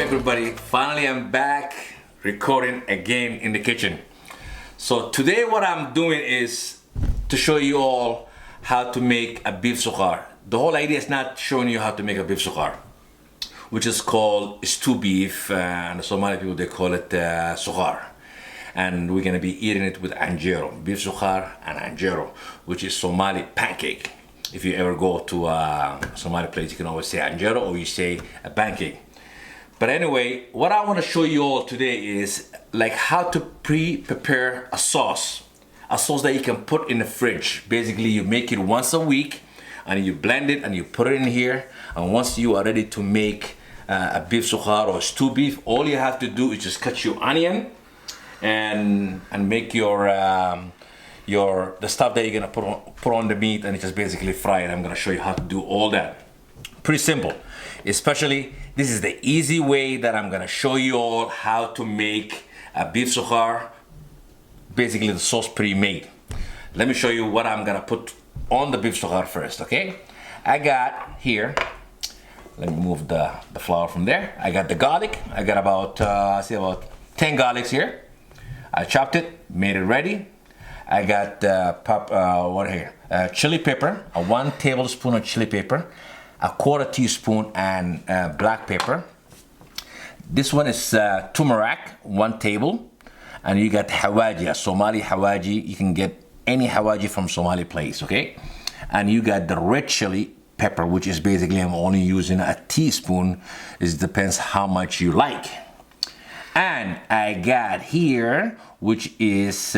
everybody. Finally I'm back recording again in the kitchen. So today what I'm doing is to show you all how to make a beef suqaar. The whole idea is not showing you how to make a beef suqaar, which is called stew beef, and the Somali people they call it suqaar. And we're gonna be eating it with Anjero, beef suqaar and Anjero, which is Somali pancake. If you ever go to a Somali place, you can always say Anjero or you say a pancake. But anyway, what I want to show you all today is like how to prepare a sauce that you can put in the fridge. Basically, you make it once a week and you blend it and you put it in here. And once you are ready to make a beef suqaar or stew beef, all you have to do is just cut your onion and make the stuff that you're gonna put on the meat, and just basically fry it. I'm gonna show you how to do all that. Pretty simple. Especially, this is the easy way that I'm gonna show you all how to make a beef suqaar. Basically, the sauce pre-made. Let me show you what I'm gonna put on the beef suqaar first, okay? I got here, let me move the flour from there. I got the garlic. I got about, about 10 garlics here. I chopped it, made it ready. I got chili pepper, 1 tablespoon of chili pepper, 1/4 teaspoon and black pepper. This one is turmeric, 1 table, and you got hawaji, Somali hawaji. You can get any hawaji from Somali place, okay? And you got the red chili pepper, which is basically I'm only using a teaspoon. It depends how much you like. And I got here, which is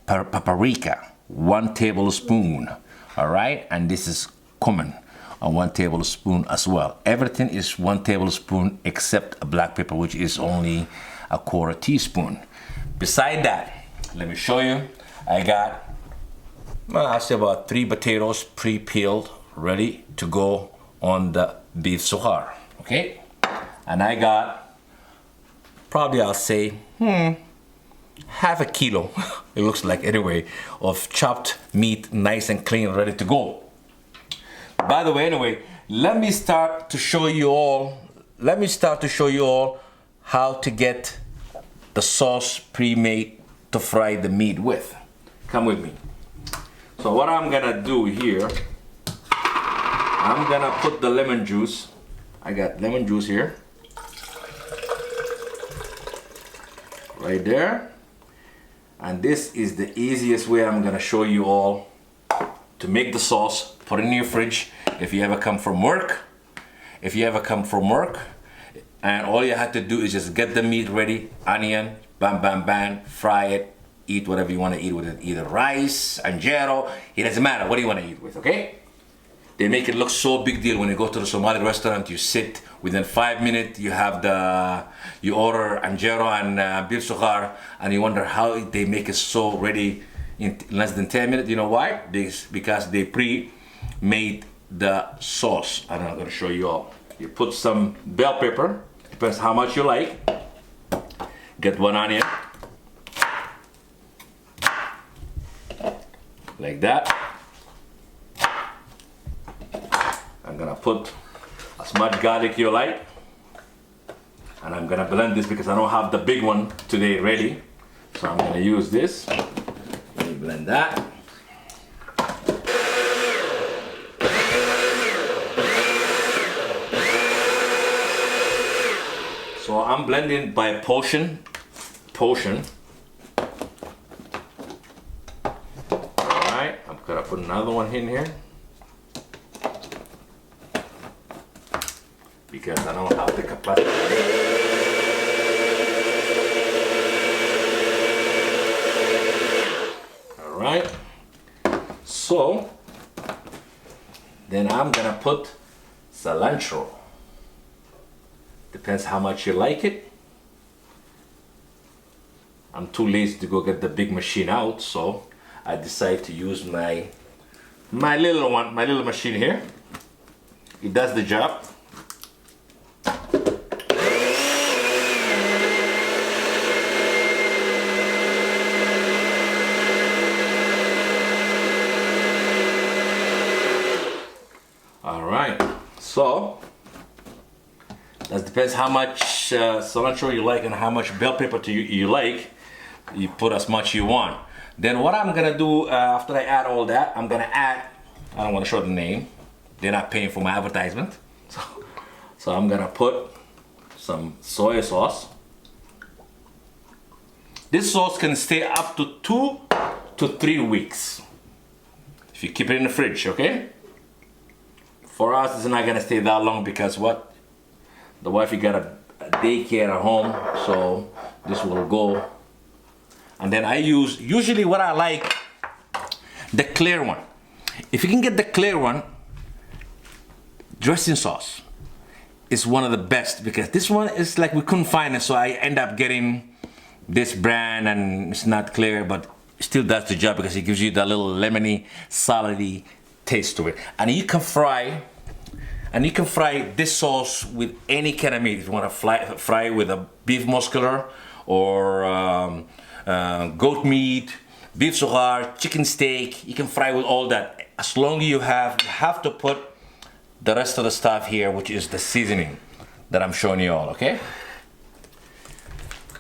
paprika, 1 tablespoon, all right? And this is cumin, 1 tablespoon as well. Everything is 1 tablespoon except a black pepper, which is only 1/4 teaspoon. Beside that, let me show you, I got, I'll say about 3 potatoes pre-peeled, ready to go on the beef suqaar, okay? And I got, probably I'll say, half a kilo, it looks like anyway, of chopped meat, nice and clean, ready to go. By the way, anyway, let me start to show you all how to get the sauce pre-made to fry the meat with. Come with me. So what I'm gonna do here, I'm gonna put the lemon juice. I got lemon juice here, right there. And this is the easiest way I'm gonna show you all to make the sauce. Put it in your fridge. If you ever come from work, and all you have to do is just get the meat ready, onion, bam, bam, bam, fry it, eat whatever you want to eat with it, either rice, Anjero, it doesn't matter what do you want to eat with, okay? They make it look so big deal when you go to the Somali restaurant. You sit within 5 minutes. You order Anjero and beef suqaar, and you wonder how they make it so ready in less than 10 minutes. You know why? Because they pre-made the sauce. And I'm gonna show you all. You put some bell pepper. Depends how much you like. Get 1 onion, like that. I'm gonna put as much garlic you like, and I'm gonna blend this because I don't have the big one today ready, so I'm gonna use this. Let me blend that. So I'm blending by portion. All right, I'm gonna put another one in here, because I don't have the capacity. All right, so then I'm gonna put cilantro. Depends how much you like it. I'm too lazy to go get the big machine out, so I decided to use my little machine here. It does the job. All right, so that depends how much much cilantro you like and how much bell pepper you like, you put as much you want. Then what I'm gonna do after I add all that, I'm gonna add, I don't want to show the name, they're not paying for my advertisement, so I'm gonna put some soy sauce. This sauce can stay up to 2 to 3 weeks if you keep it in the fridge, okay? For us, it's not gonna stay that long because what? The wife, you got a daycare at home, so this will go. And then I use, usually what I like, the clear one. If you can get the clear one, dressing sauce is one of the best because this one is like we couldn't find it, so I end up getting this brand and it's not clear, but it still does the job because it gives you that little lemony, salady taste to it. And you can fry this sauce with any kind of meat. If you want to fry it with a beef muscular or goat meat, beef suqaar, chicken steak, you can fry with all that. As long as you have to put the rest of the stuff here, which is the seasoning that I'm showing you all, okay?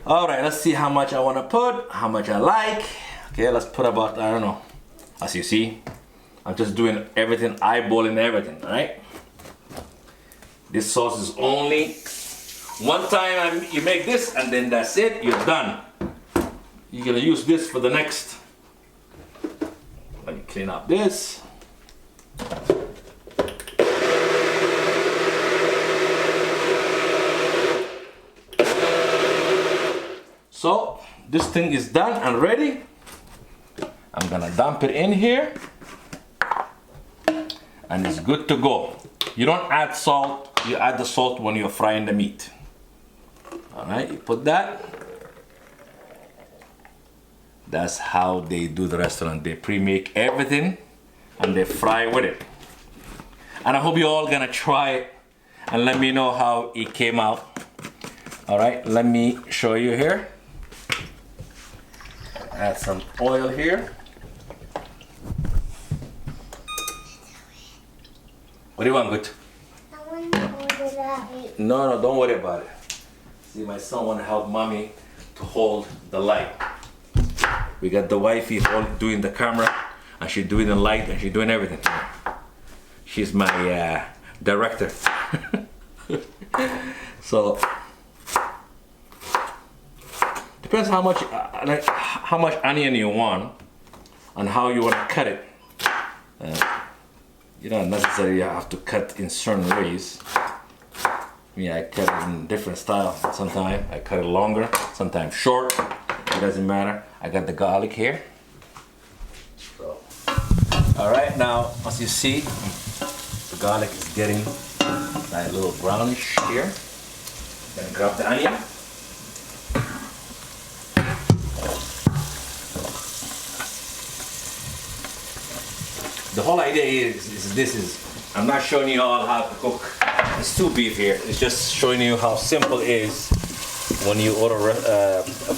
All right, let's see how much I want to put, how much I like. Okay, let's put about, I don't know, as you see, I'm just doing everything, eyeballing everything, all right? This sauce is only one time you make this and then that's it, you're done. You're gonna use this for the next. Let me clean up this. So this thing is done and ready. I'm gonna dump it in here and it's good to go. You don't add salt, you add the salt when you're frying the meat. All right, you put that. That's how they do the restaurant. They pre-make everything and they fry with it. And I hope you're all gonna try it and let me know how it came out. All right, let me show you here. Add some oil here. What do you want, good? I want to order that. No, don't worry about it. See, my son want to help mommy to hold the light. We got the wifey doing the camera, and she's doing the light, and she's doing everything. She's my director. So depends how much onion you want and how you want to cut it. You don't necessarily have to cut in certain ways. I cut it in different style. Sometimes I cut it longer, sometimes short. It doesn't matter. I got the garlic here. So, all right, now as you see, the garlic is getting that little brownish here. Then grab the onion. The whole idea is I'm not showing you all how to cook stew beef here. It's just showing you how simple it is when you order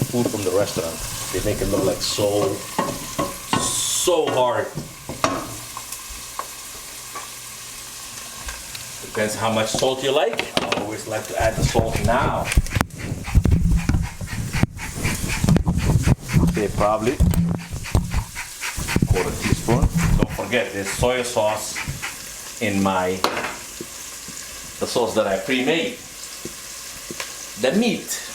food from the restaurant. They make it look like so hard. Depends how much salt you like. I always like to add the salt now. Okay, probably quarter teaspoon. Don't forget there's soy sauce in the sauce that I pre-made. The meat.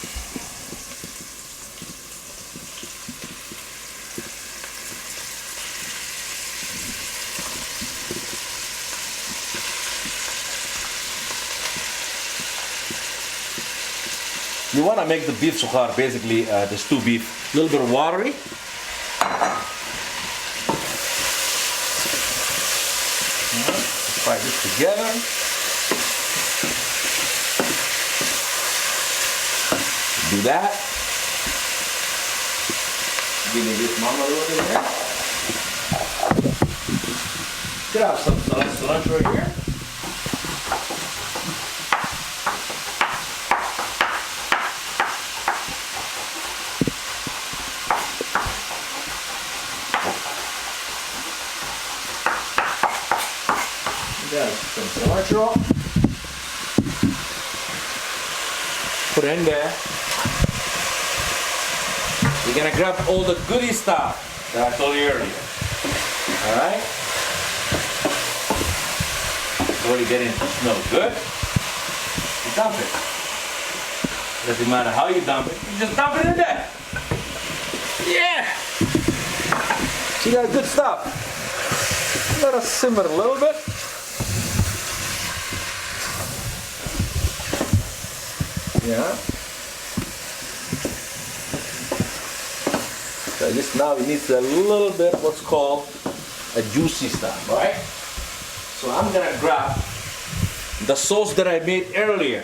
You want to make the beef suqaar, basically the stew beef, a little bit watery. Fry this together. Do that. Give me this mama a little bit here. Grab some cilantro here. Some cilantro. Put it in there. You're gonna grab all the goody stuff that I told you earlier. Alright? It's already getting to smell good. You dump it. Doesn't matter how you dump it, you just dump it in there. Yeah! See that good stuff? Let us simmer a little bit. Yeah. So this now it needs a little bit what's called a juicy stuff, right? So I'm gonna grab the sauce that I made earlier.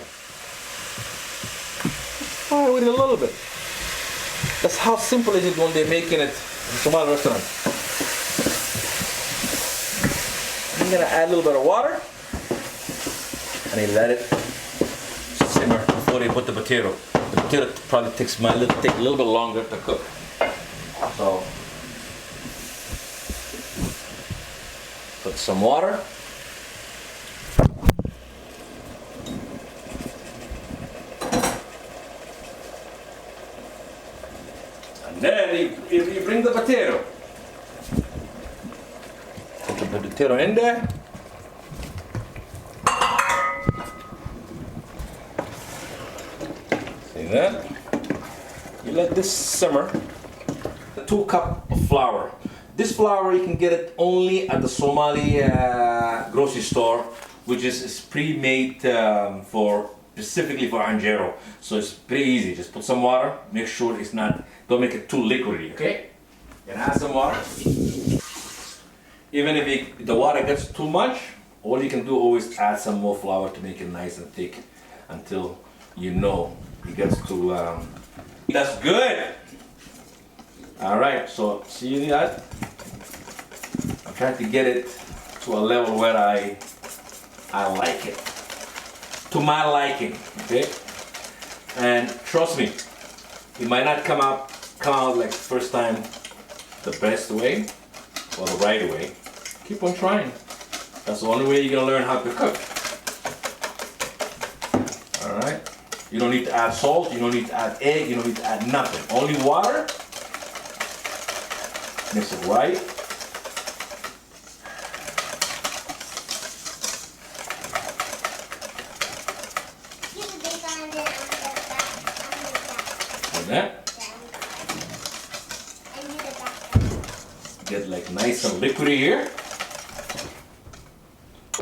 Fry with it a little bit. That's how simple is it when they're making it in a Somali restaurant. I'm gonna add a little bit of water and I let it simmer before they put the potato. The potato probably takes a little bit longer to cook. So put some water. And then you bring the potato. Put the potato in there. See that? You let this simmer. 2 cups of flour. This flour you can get it only at the Somali grocery store, which is pre-made specifically for Anjero. So it's pretty easy. Just put some water. Make sure it's not. Don't make it too liquidy. Okay? And add some water. Even if the water gets too much, all you can do always add some more flour to make it nice and thick until you know it gets to. That's good. All right, so see that? I'm trying to get it to a level where I like it, to my liking, okay? And trust me, it might not come out like first time the best way or the right way. Keep on trying. That's the only way you're gonna learn how to cook. All right. You don't need to add salt. You don't need to add egg. You don't need to add nothing. Only water. Mix it right. Like that. Get like nice and liquidy here.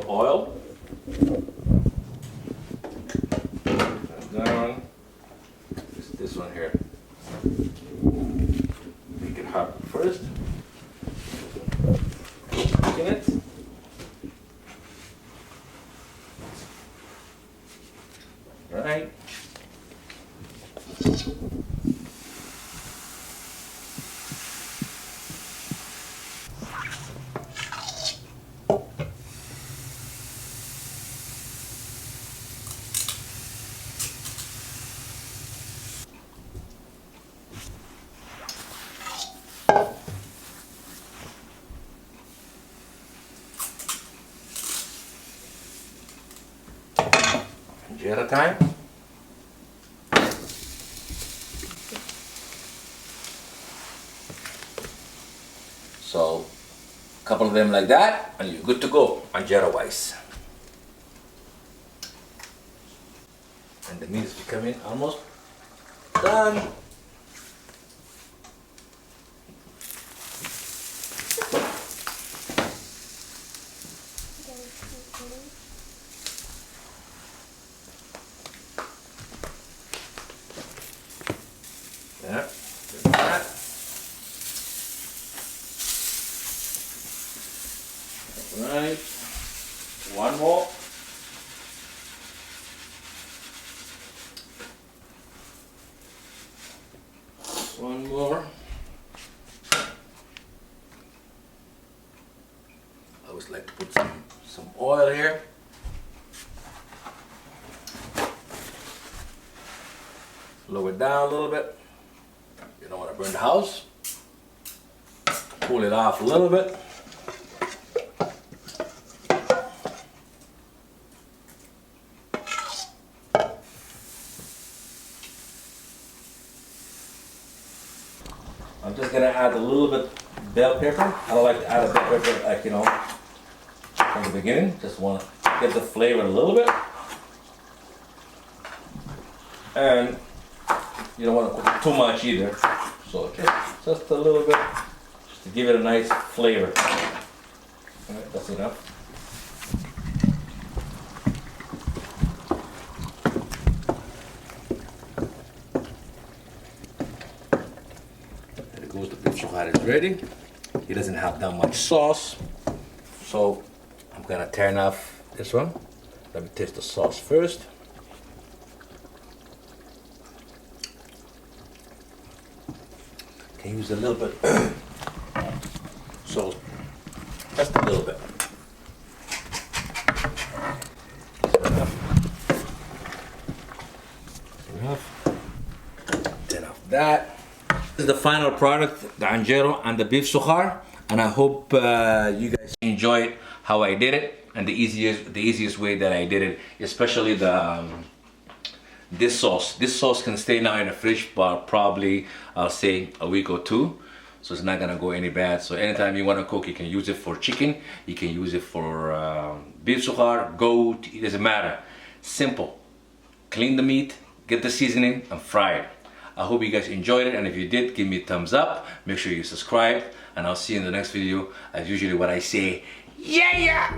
Oil. Down. This one here. Make it hot first. Cook in it. Right. Anjero time. So, a couple of them like that, and you're good to go, Anjero wise. And the meat is becoming almost done. Yeah, do that. Right. One more. One more. I always like to put some oil here. Lower it down a little bit. You don't want to burn the house. Pull it off a little bit. I'm just gonna add a little bit bell pepper. I don't like to add a bell pepper like, you know, from the beginning. Just want to get the flavor a little bit. And you don't want to cook too much either. So just a little bit, just to give it a nice flavor. All right, that's enough. There goes the beef suqaar is ready. It doesn't have that much sauce, so I'm gonna turn off this one. Let me taste the sauce first. Can use a little bit salt, just a little bit. Enough. Enough that. This is the final product, the Anjero and the beef suqaar, and I hope you guys enjoyed how I did it and the easiest way that I did it, especially the this sauce. This sauce can stay now in the fridge for probably, I'll say, a week or two. So it's not gonna go any bad. So anytime you wanna cook, you can use it for chicken, you can use it for beef suqaar, goat, it doesn't matter. Simple. Clean the meat, get the seasoning, and fry it. I hope you guys enjoyed it, and if you did, give me a thumbs up. Make sure you subscribe, and I'll see you in the next video. As usually what I say, yeah!